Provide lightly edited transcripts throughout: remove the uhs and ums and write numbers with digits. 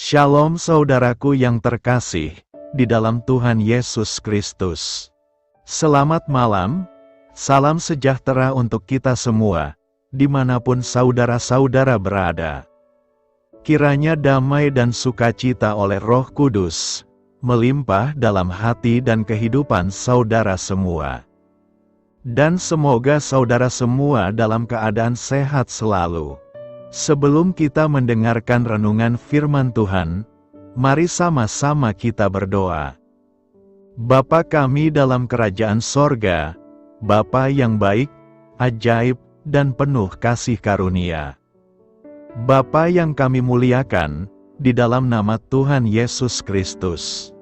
Shalom saudaraku yang terkasih, di dalam Tuhan Yesus Kristus. Selamat malam, salam sejahtera untuk kita semua, dimanapun saudara-saudara berada. Kiranya damai dan sukacita oleh Roh Kudus, melimpah dalam hati dan kehidupan saudara semua. Dan semoga saudara semua dalam keadaan sehat selalu. Sebelum kita mendengarkan renungan firman Tuhan, mari sama-sama kita berdoa. Bapa kami dalam kerajaan sorga, Bapa yang baik, ajaib, dan penuh kasih karunia. Bapa yang kami muliakan, di dalam nama Tuhan Yesus Kristus.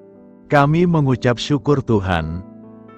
Kami mengucap syukur Tuhan,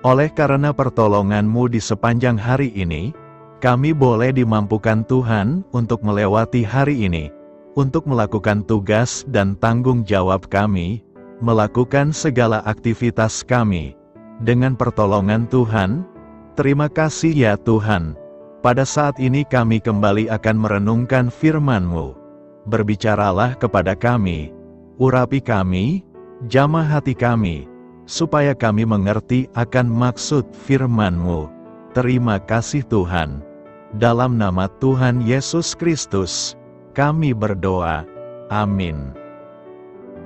oleh karena pertolongan-Mu di sepanjang hari ini, kami boleh dimampukan Tuhan untuk melewati hari ini, untuk melakukan tugas dan tanggung jawab kami, melakukan segala aktivitas kami. Dengan pertolongan Tuhan, terima kasih ya Tuhan. Pada saat ini kami kembali akan merenungkan firman-Mu. Berbicaralah kepada kami, urapi kami, jamah hati kami, supaya kami mengerti akan maksud firman-Mu. Terima kasih Tuhan. Dalam nama Tuhan Yesus Kristus, kami berdoa. Amin.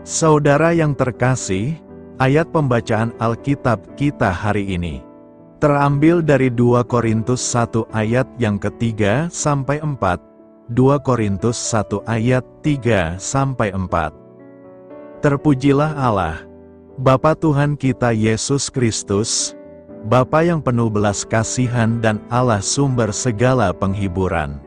Saudara yang terkasih, ayat pembacaan Alkitab kita hari ini terambil dari 2 Korintus 1 ayat yang ke-3 sampai 4, 2 Korintus 1 ayat 3 sampai 4. Terpujilah Allah, Bapa Tuhan kita Yesus Kristus, Bapa yang penuh belas kasihan dan Allah sumber segala penghiburan,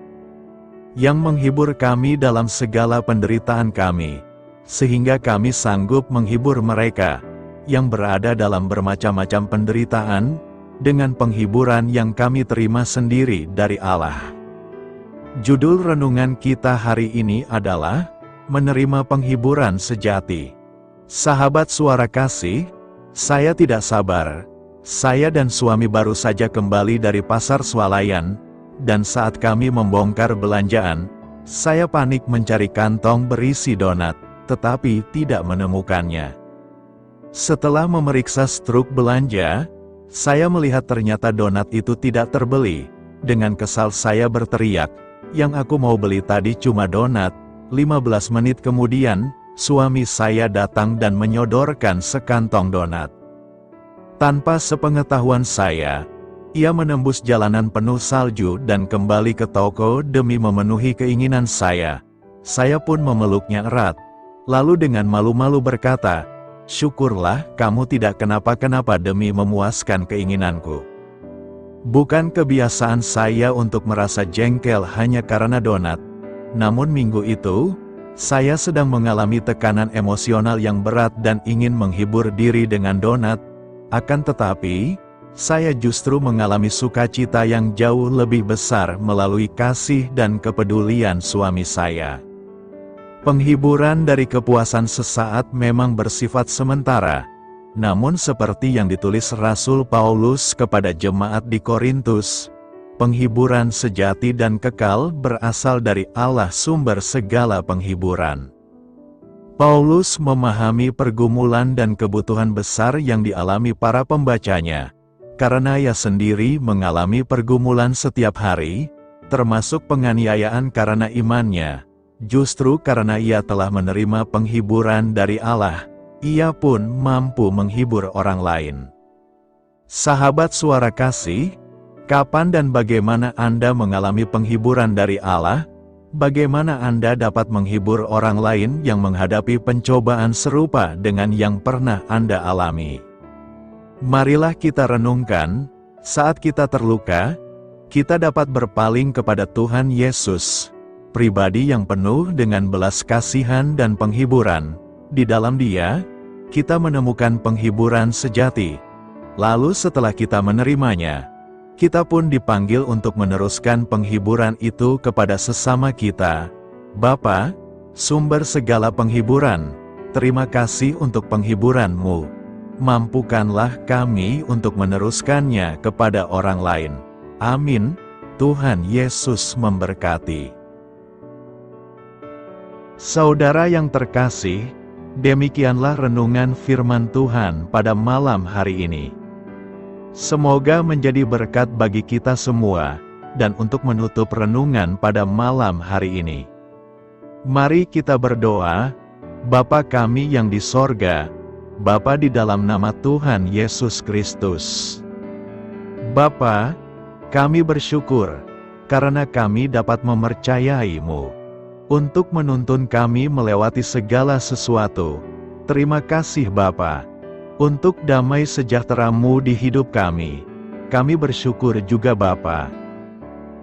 yang menghibur kami dalam segala penderitaan kami, sehingga kami sanggup menghibur mereka, yang berada dalam bermacam-macam penderitaan, dengan penghiburan yang kami terima sendiri dari Allah. Judul renungan kita hari ini adalah, Menerima Penghiburan Sejati. Sahabat suara kasih, saya tidak sabar. Saya dan suami baru saja kembali dari pasar swalayan, dan saat kami membongkar belanjaan, saya panik mencari kantong berisi donat, tetapi tidak menemukannya. Setelah memeriksa struk belanja, saya melihat ternyata donat itu tidak terbeli. Dengan kesal saya berteriak, yang aku mau beli tadi cuma donat. 15 menit kemudian, suami saya datang dan menyodorkan sekantong donat. Tanpa sepengetahuan saya, ia menembus jalanan penuh salju dan kembali ke toko demi memenuhi keinginan saya. Saya pun memeluknya erat, lalu dengan malu-malu berkata, "Syukurlah kamu tidak kenapa-kenapa demi memuaskan keinginanku." Bukan kebiasaan saya untuk merasa jengkel hanya karena donat, namun minggu itu, saya sedang mengalami tekanan emosional yang berat dan ingin menghibur diri dengan donat. Akan tetapi, saya justru mengalami sukacita yang jauh lebih besar melalui kasih dan kepedulian suami saya. Penghiburan dari kepuasan sesaat memang bersifat sementara, namun seperti yang ditulis Rasul Paulus kepada jemaat di Korintus, penghiburan sejati dan kekal berasal dari Allah sumber segala penghiburan. Paulus memahami pergumulan dan kebutuhan besar yang dialami para pembacanya, karena ia sendiri mengalami pergumulan setiap hari, termasuk penganiayaan karena imannya. Justru karena ia telah menerima penghiburan dari Allah, ia pun mampu menghibur orang lain. Sahabat suara kasih, kapan dan bagaimana Anda mengalami penghiburan dari Allah? Bagaimana Anda dapat menghibur orang lain yang menghadapi pencobaan serupa dengan yang pernah Anda alami? Marilah kita renungkan, saat kita terluka, kita dapat berpaling kepada Tuhan Yesus, pribadi yang penuh dengan belas kasihan dan penghiburan. Di dalam Dia, kita menemukan penghiburan sejati. Lalu setelah kita menerimanya, kita pun dipanggil untuk meneruskan penghiburan itu kepada sesama kita. Bapa, sumber segala penghiburan, terima kasih untuk penghiburan-Mu. Mampukanlah kami untuk meneruskannya kepada orang lain. Amin. Tuhan Yesus memberkati. Saudara yang terkasih, demikianlah renungan firman Tuhan pada malam hari ini. Semoga menjadi berkat bagi kita semua, dan untuk menutup renungan pada malam hari ini, mari kita berdoa. Bapa kami yang di sorga, Bapa di dalam nama Tuhan Yesus Kristus. Bapa, kami bersyukur, karena kami dapat mempercayai-Mu untuk menuntun kami melewati segala sesuatu. Terima kasih Bapa, untuk damai sejahtera-Mu di hidup kami. Kami bersyukur juga Bapa,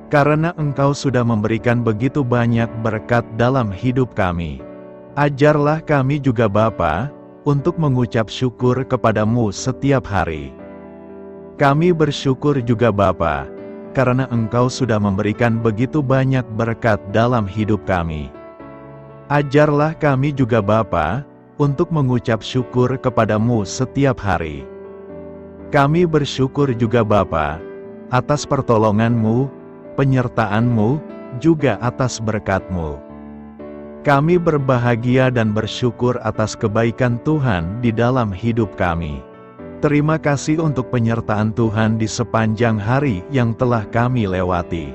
karena Engkau sudah memberikan begitu banyak berkat dalam hidup kami. Ajarlah kami juga Bapa, untuk mengucap syukur kepada-Mu setiap hari. Kami bersyukur juga Bapa, karena Engkau sudah memberikan begitu banyak berkat dalam hidup kami. Ajarlah kami juga Bapa, untuk mengucap syukur kepada-Mu setiap hari. Kami bersyukur juga Bapa, atas pertolongan-Mu, penyertaan-Mu, juga atas berkat-Mu. Kami berbahagia dan bersyukur atas kebaikan Tuhan di dalam hidup kami. Terima kasih untuk penyertaan Tuhan di sepanjang hari yang telah kami lewati.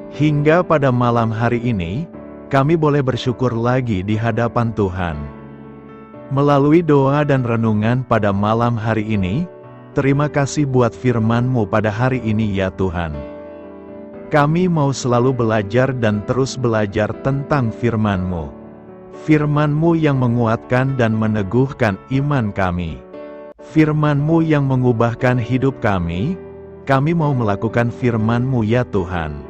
Hingga pada malam hari ini, kami boleh bersyukur lagi di hadapan Tuhan. Melalui doa dan renungan pada malam hari ini, terima kasih buat firman-Mu pada hari ini ya Tuhan. Kami mau selalu belajar dan terus belajar tentang firman-Mu. Firman-Mu yang menguatkan dan meneguhkan iman kami. Firman-Mu yang mengubahkan hidup kami mau melakukan firman-Mu ya Tuhan.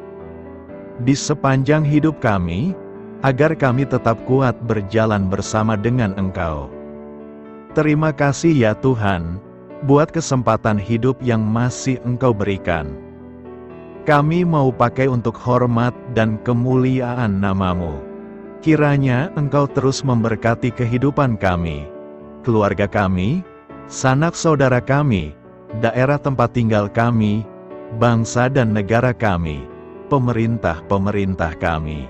Di sepanjang hidup kami, agar kami tetap kuat berjalan bersama dengan Engkau. Terima kasih ya Tuhan, buat kesempatan hidup yang masih Engkau berikan. Kami mau pakai untuk hormat dan kemuliaan nama-Mu. Kiranya Engkau terus memberkati kehidupan kami, keluarga kami, sanak saudara kami, daerah tempat tinggal kami, bangsa dan negara kami, pemerintah-pemerintah kami.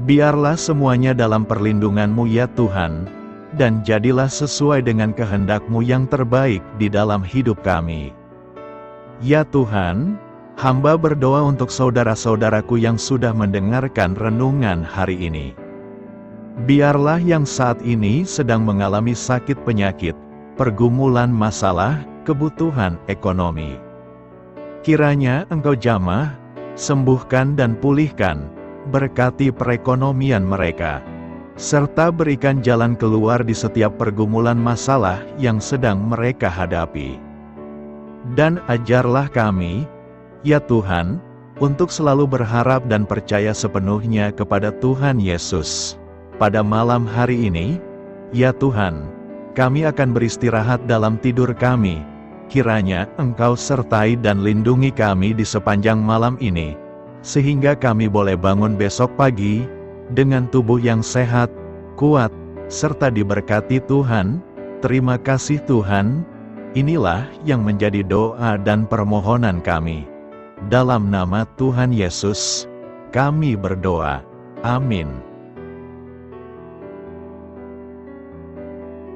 Biarlah semuanya dalam perlindungan-Mu ya Tuhan, dan jadilah sesuai dengan kehendak-Mu yang terbaik di dalam hidup kami. Ya Tuhan, hamba berdoa untuk saudara-saudaraku yang sudah mendengarkan renungan hari ini. Biarlah yang saat ini sedang mengalami sakit penyakit, pergumulan masalah, kebutuhan ekonomi, kiranya Engkau jamah, sembuhkan dan pulihkan, berkati perekonomian mereka, serta berikan jalan keluar di setiap pergumulan masalah yang sedang mereka hadapi. Dan ajarlah kami, ya Tuhan, untuk selalu berharap dan percaya sepenuhnya kepada Tuhan Yesus. Pada malam hari ini, ya Tuhan, kami akan beristirahat dalam tidur kami. Kiranya Engkau sertai dan lindungi kami di sepanjang malam ini, sehingga kami boleh bangun besok pagi, dengan tubuh yang sehat, kuat, serta diberkati Tuhan. Terima kasih Tuhan. Inilah yang menjadi doa dan permohonan kami. Dalam nama Tuhan Yesus, kami berdoa. Amin.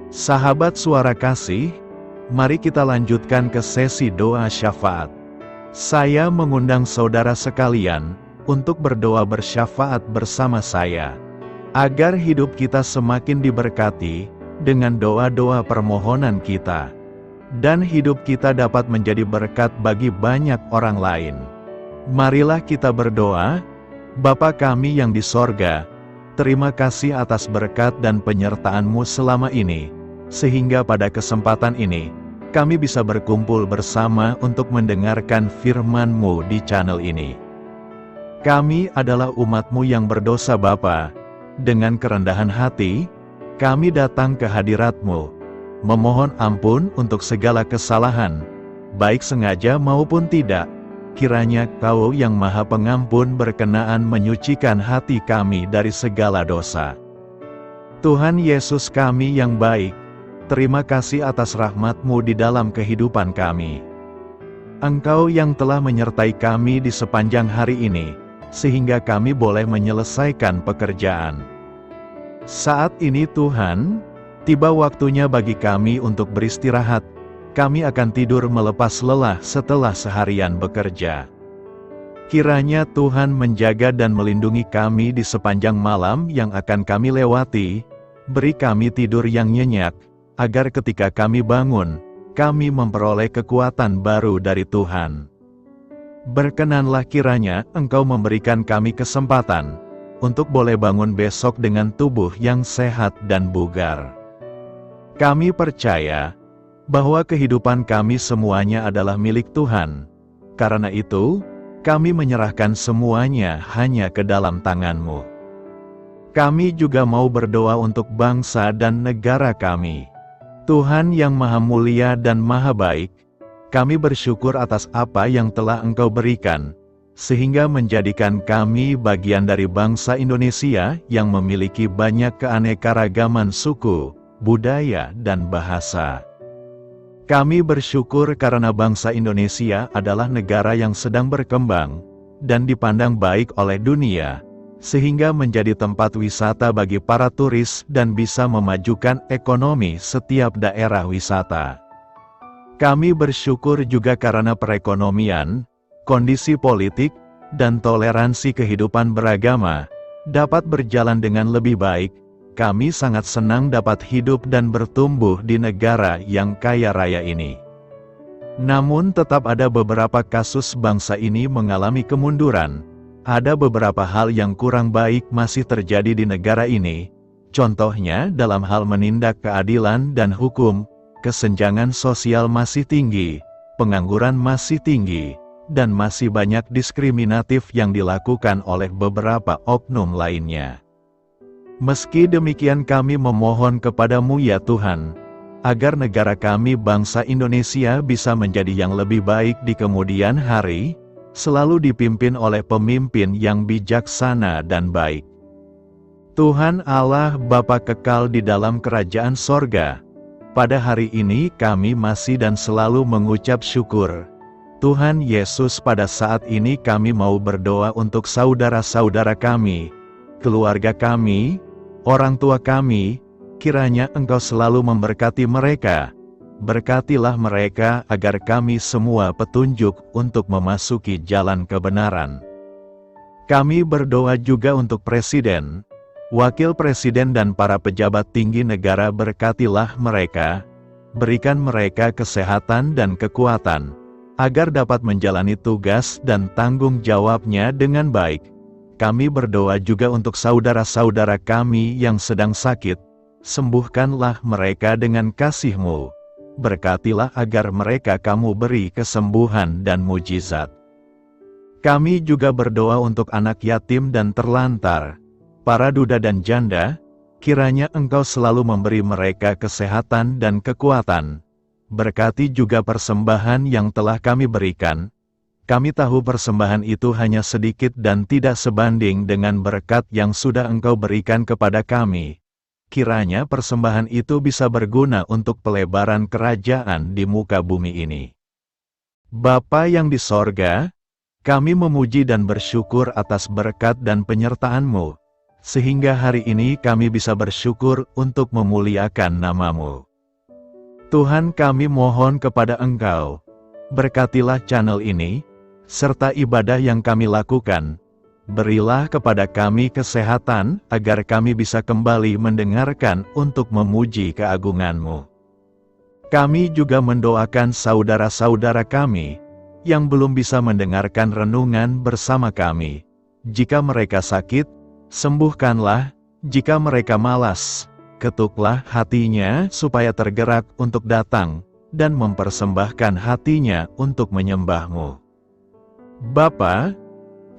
Sahabat Suara Kasih, mari kita lanjutkan ke sesi doa syafaat. Saya mengundang saudara sekalian untuk berdoa bersyafaat bersama saya, agar hidup kita semakin diberkati dengan doa-doa permohonan kita, dan hidup kita dapat menjadi berkat bagi banyak orang lain. Marilah kita berdoa. Bapa kami yang di sorga, terima kasih atas berkat dan penyertaan-Mu selama ini, sehingga pada kesempatan ini, kami bisa berkumpul bersama untuk mendengarkan firman-Mu di channel ini. Kami adalah umat-Mu yang berdosa Bapa. Dengan kerendahan hati, kami datang ke hadirat-Mu, memohon ampun untuk segala kesalahan, baik sengaja maupun tidak. Kiranya Kau yang Maha Pengampun berkenaan menyucikan hati kami dari segala dosa. Tuhan Yesus kami yang baik, terima kasih atas rahmat-Mu di dalam kehidupan kami. Engkau yang telah menyertai kami di sepanjang hari ini, sehingga kami boleh menyelesaikan pekerjaan. Saat ini Tuhan, tiba waktunya bagi kami untuk beristirahat. Kami akan tidur melepas lelah setelah seharian bekerja. Kiranya Tuhan menjaga dan melindungi kami di sepanjang malam yang akan kami lewati. Beri kami tidur yang nyenyak, agar ketika kami bangun, kami memperoleh kekuatan baru dari Tuhan. Berkenanlah kiranya Engkau memberikan kami kesempatan untuk boleh bangun besok dengan tubuh yang sehat dan bugar. Kami percaya bahwa kehidupan kami semuanya adalah milik Tuhan. Karena itu, kami menyerahkan semuanya hanya ke dalam tangan-Mu. Kami juga mau berdoa untuk bangsa dan negara kami. Tuhan yang Maha Mulia dan Maha Baik, kami bersyukur atas apa yang telah Engkau berikan, sehingga menjadikan kami bagian dari bangsa Indonesia yang memiliki banyak keanekaragaman suku, budaya, dan bahasa. Kami bersyukur karena bangsa Indonesia adalah negara yang sedang berkembang, dan dipandang baik oleh dunia, sehingga menjadi tempat wisata bagi para turis dan bisa memajukan ekonomi setiap daerah wisata. Kami bersyukur juga karena perekonomian, kondisi politik, dan toleransi kehidupan beragama dapat berjalan dengan lebih baik. Kami sangat senang dapat hidup dan bertumbuh di negara yang kaya raya ini. Namun tetap ada beberapa kasus bangsa ini mengalami kemunduran. Ada beberapa hal yang kurang baik masih terjadi di negara ini. Contohnya dalam hal menindak keadilan dan hukum, kesenjangan sosial masih tinggi, pengangguran masih tinggi, dan masih banyak diskriminatif yang dilakukan oleh beberapa oknum lainnya. Meski demikian kami memohon kepada-Mu ya Tuhan, agar negara kami bangsa Indonesia bisa menjadi yang lebih baik di kemudian hari, selalu dipimpin oleh pemimpin yang bijaksana dan baik. Tuhan Allah Bapa kekal di dalam kerajaan sorga, pada hari ini kami masih dan selalu mengucap syukur. Tuhan Yesus, pada saat ini kami mau berdoa untuk saudara-saudara kami, keluarga kami, orang tua kami. Kiranya Engkau selalu memberkati mereka. Berkatilah mereka agar kami semua petunjuk untuk memasuki jalan kebenaran. Kami berdoa juga untuk Presiden, Wakil Presiden dan para pejabat tinggi negara. Berkatilah mereka, berikan mereka kesehatan dan kekuatan, agar dapat menjalani tugas dan tanggung jawabnya dengan baik. Kami berdoa juga untuk saudara-saudara kami yang sedang sakit. Sembuhkanlah mereka dengan kasih-Mu. Berkatilah agar mereka Kamu beri kesembuhan dan mujizat. Kami juga berdoa untuk anak yatim dan terlantar, para duda dan janda. Kiranya Engkau selalu memberi mereka kesehatan dan kekuatan. Berkati juga persembahan yang telah kami berikan. Kami tahu persembahan itu hanya sedikit dan tidak sebanding dengan berkat yang sudah Engkau berikan kepada kami. Kiranya persembahan itu bisa berguna untuk pelebaran kerajaan di muka bumi ini. Bapa yang di sorga, kami memuji dan bersyukur atas berkat dan penyertaan-Mu, sehingga hari ini kami bisa bersyukur untuk memuliakan nama-Mu. Tuhan, kami mohon kepada Engkau, berkatilah channel ini, serta ibadah yang kami lakukan. Berilah kepada kami kesehatan, agar kami bisa kembali mendengarkan untuk memuji keagungan-Mu. Kami juga mendoakan saudara-saudara kami, yang belum bisa mendengarkan renungan bersama kami. Jika mereka sakit, sembuhkanlah. Jika mereka malas, ketuklah hatinya supaya tergerak untuk datang, dan mempersembahkan hatinya untuk menyembah-Mu. Bapa,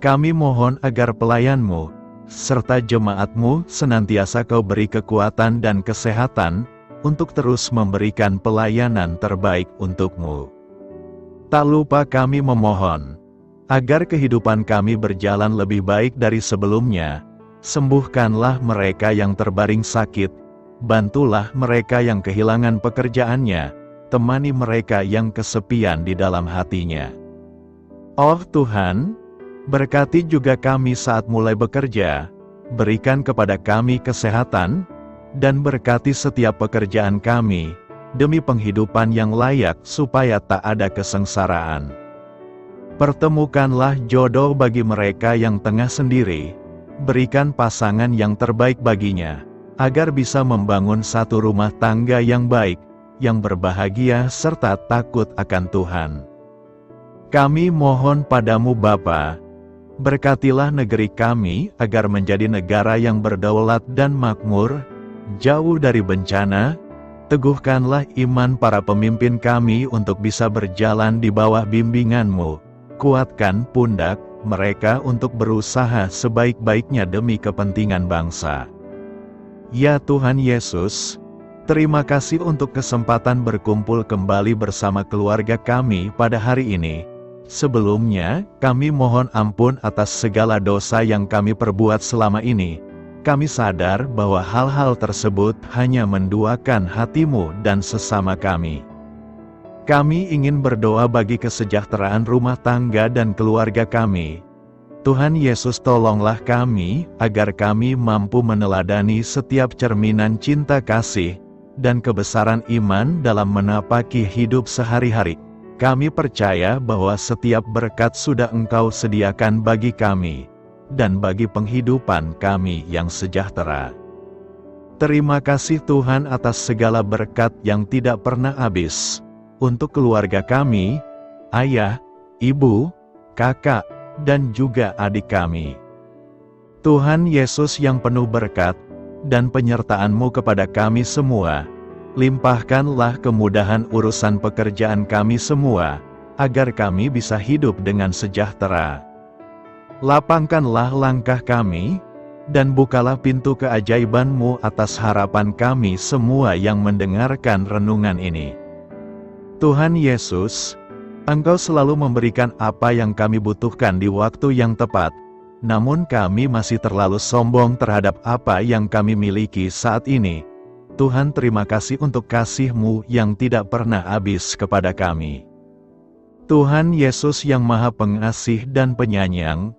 kami mohon agar pelayan-Mu, serta jemaat-Mu senantiasa Kau beri kekuatan dan kesehatan, untuk terus memberikan pelayanan terbaik untuk-Mu. Tak lupa kami memohon, agar kehidupan kami berjalan lebih baik dari sebelumnya. Sembuhkanlah mereka yang terbaring sakit, bantulah mereka yang kehilangan pekerjaannya, temani mereka yang kesepian di dalam hatinya. Oh Tuhan, berkati juga kami saat mulai bekerja, berikan kepada kami kesehatan, dan berkati setiap pekerjaan kami, demi penghidupan yang layak supaya tak ada kesengsaraan. Pertemukanlah jodoh bagi mereka yang tengah sendiri, berikan pasangan yang terbaik baginya, agar bisa membangun satu rumah tangga yang baik, yang berbahagia serta takut akan Tuhan. Kami mohon padamu Bapa, berkatilah negeri kami agar menjadi negara yang berdaulat dan makmur, jauh dari bencana. Teguhkanlah iman para pemimpin kami untuk bisa berjalan di bawah bimbingan-Mu. Kuatkan pundak mereka untuk berusaha sebaik-baiknya demi kepentingan bangsa. Ya Tuhan Yesus, terima kasih untuk kesempatan berkumpul kembali bersama keluarga kami pada hari ini. Sebelumnya, kami mohon ampun atas segala dosa yang kami perbuat selama ini. Kami sadar bahwa hal-hal tersebut hanya menduakan hati-Mu dan sesama kami. Kami ingin berdoa bagi kesejahteraan rumah tangga dan keluarga kami. Tuhan Yesus, tolonglah kami, agar kami mampu meneladani setiap cerminan cinta kasih, dan kebesaran iman dalam menapaki hidup sehari-hari. Kami percaya bahwa setiap berkat sudah Engkau sediakan bagi kami, dan bagi penghidupan kami yang sejahtera. Terima kasih Tuhan atas segala berkat yang tidak pernah habis, untuk keluarga kami, ayah, ibu, kakak, dan juga adik kami. Tuhan Yesus yang penuh berkat, dan penyertaan-Mu kepada kami semua, limpahkanlah kemudahan urusan pekerjaan kami semua, agar kami bisa hidup dengan sejahtera. Lapangkanlah langkah kami, dan bukalah pintu keajaiban-Mu atas harapan kami semua yang mendengarkan renungan ini. Tuhan Yesus, Engkau selalu memberikan apa yang kami butuhkan di waktu yang tepat, namun kami masih terlalu sombong terhadap apa yang kami miliki saat ini. Tuhan, terima kasih untuk kasih-Mu yang tidak pernah habis kepada kami. Tuhan Yesus yang Maha Pengasih dan Penyayang,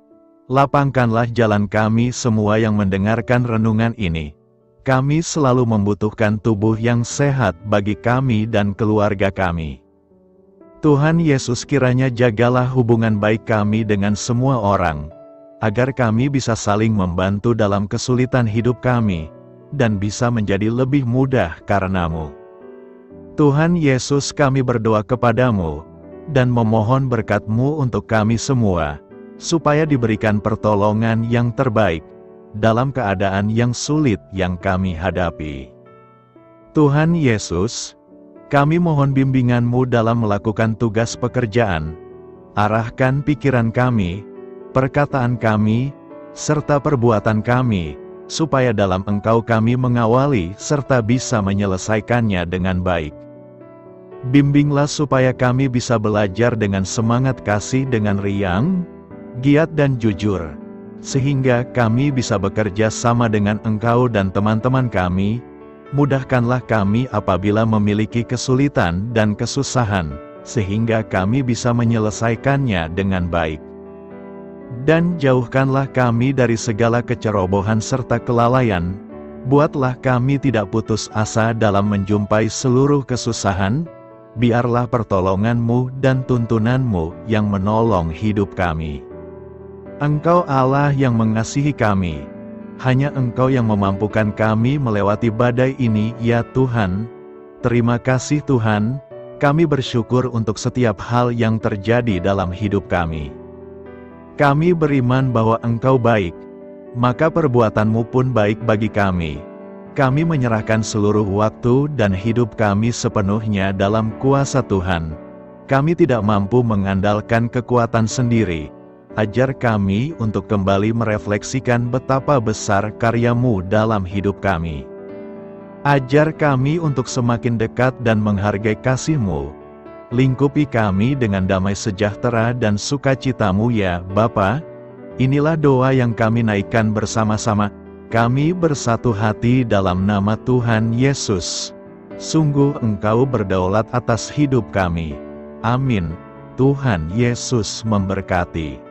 lapangkanlah jalan kami semua yang mendengarkan renungan ini. Kami selalu membutuhkan tubuh yang sehat bagi kami dan keluarga kami. Tuhan Yesus, kiranya jagalah hubungan baik kami dengan semua orang, agar kami bisa saling membantu dalam kesulitan hidup kami, dan bisa menjadi lebih mudah karena-Mu. Tuhan Yesus, kami berdoa kepadamu, dan memohon berkat-Mu untuk kami semua, supaya diberikan pertolongan yang terbaik, dalam keadaan yang sulit yang kami hadapi. Tuhan Yesus, kami mohon bimbingan-Mu dalam melakukan tugas pekerjaan. Arahkan pikiran kami, perkataan kami, serta perbuatan kami, supaya dalam Engkau kami mengawali serta bisa menyelesaikannya dengan baik. Bimbinglah supaya kami bisa belajar dengan semangat kasih dengan riang, giat dan jujur, sehingga kami bisa bekerja sama dengan Engkau dan teman-teman kami. Mudahkanlah kami apabila memiliki kesulitan dan kesusahan, sehingga kami bisa menyelesaikannya dengan baik. Dan jauhkanlah kami dari segala kecerobohan serta kelalaian. Buatlah kami tidak putus asa dalam menjumpai seluruh kesusahan. Biarlah pertolongan-Mu dan tuntunan-Mu yang menolong hidup kami. Engkau Allah yang mengasihi kami. Hanya Engkau yang memampukan kami melewati badai ini, ya Tuhan. Terima kasih Tuhan, kami bersyukur untuk setiap hal yang terjadi dalam hidup kami. Kami beriman bahwa Engkau baik, maka perbuatan-Mu pun baik bagi kami. Kami menyerahkan seluruh waktu dan hidup kami sepenuhnya dalam kuasa Tuhan. Kami tidak mampu mengandalkan kekuatan sendiri. Ajar kami untuk kembali merefleksikan betapa besar karya-Mu dalam hidup kami. Ajar kami untuk semakin dekat dan menghargai kasih-Mu. Lingkupi kami dengan damai sejahtera dan sukacita-Mu ya Bapa. Inilah doa yang kami naikkan bersama-sama. Kami bersatu hati dalam nama Tuhan Yesus. Sungguh Engkau berdaulat atas hidup kami. Amin. Tuhan Yesus memberkati.